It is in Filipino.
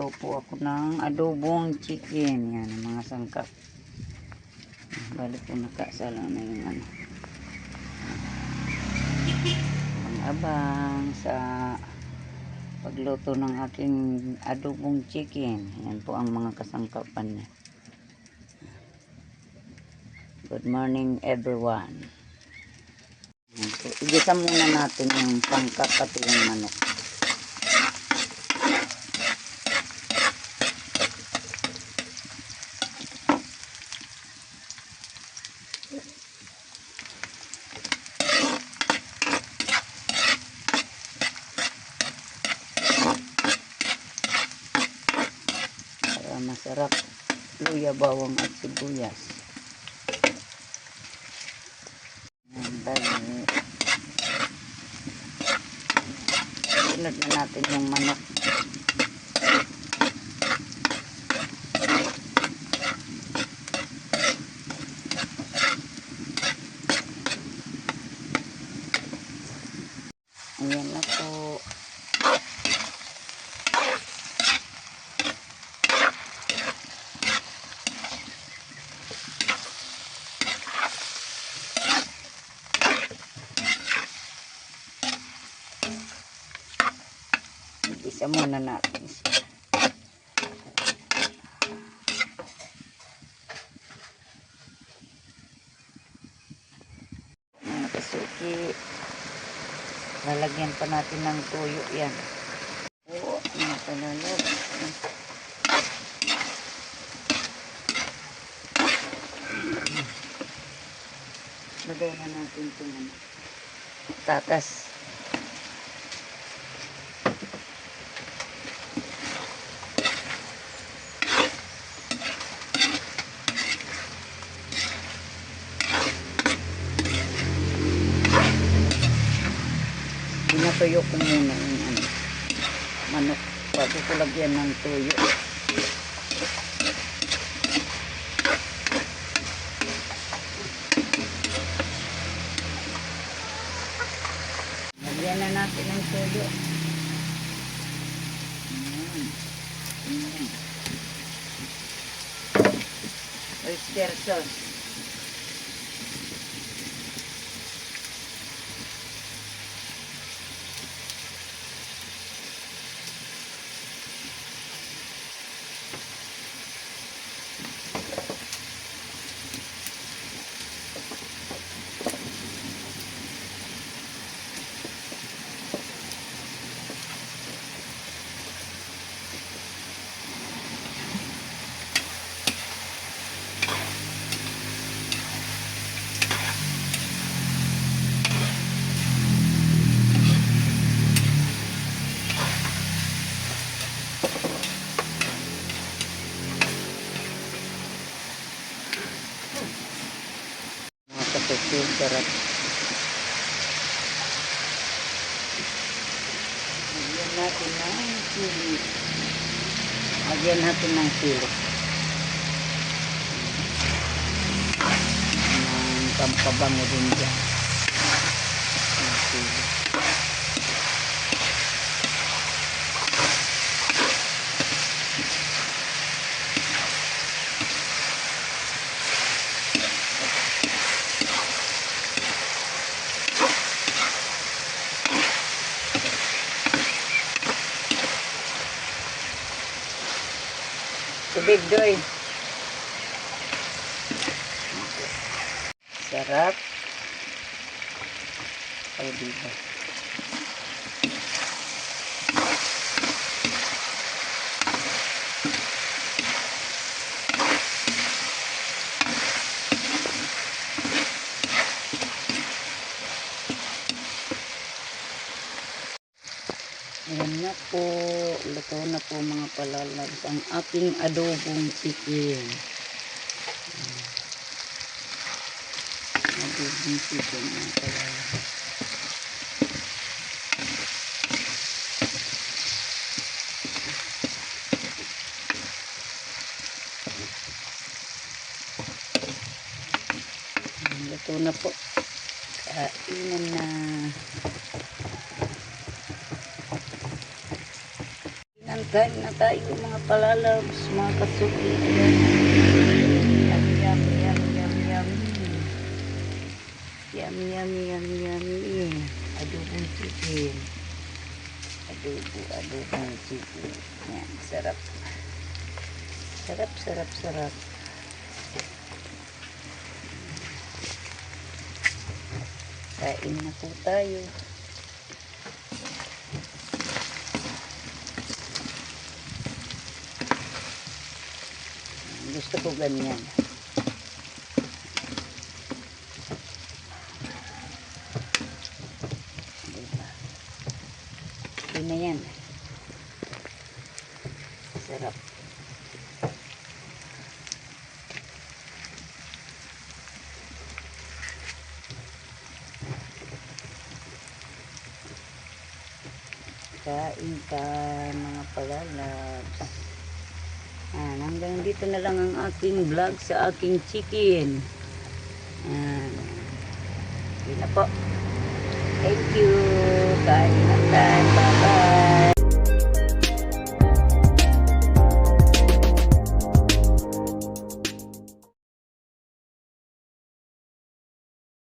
Magluluto po ako ng adobong chicken. Yan, mga sangkap. Bali po nakasala na yung ano. Abang sa pagluto ng aking adobong chicken. Yan po ang mga kasangkapan niya. Good morning everyone. So, igisa muna natin yung sangkap pati yung manok. Para masarap, luya, bawang at sibuyas. Sunod na natin yung manok. Ayan na po. Isa muna natin siya. Mga kasuki, lalagyan pa natin ng tuyo yan. Oo, mga palalog. Lagay na natin itong tatas. Pinatuyo ko muna yung manok bago ko lagyan ng tuyo. Lagyan na natin ng tuyo. Oyster sauce. Yung sarap. Lagyan natin ng sili. Lagyan natin ng sili. Ng pampabango din dyan. Ng sili. Tubig doy. Sarap. Ay, diba? Ayan na po. Luto na po mga palalags ang aking adobong chicken. Adobong chicken mga palalags. Luto na po. Kainan na. Kain na tayo mga palalabs, mga kasuki. Yum, yum, yum, yum, yum. Yum, yum, yum, yum, yum. Adobong chicken. Adobong chicken. Yan, sarap. Sarap, sarap, sarap. Kain na po tayo. Gusto ko ganyan. Diba? Yun na yan. Sarap. Kain ka mga palalabs. Hanggang dito na lang ang aking vlog sa aking chicken. Yun na po. Thank you. Kain na tayo.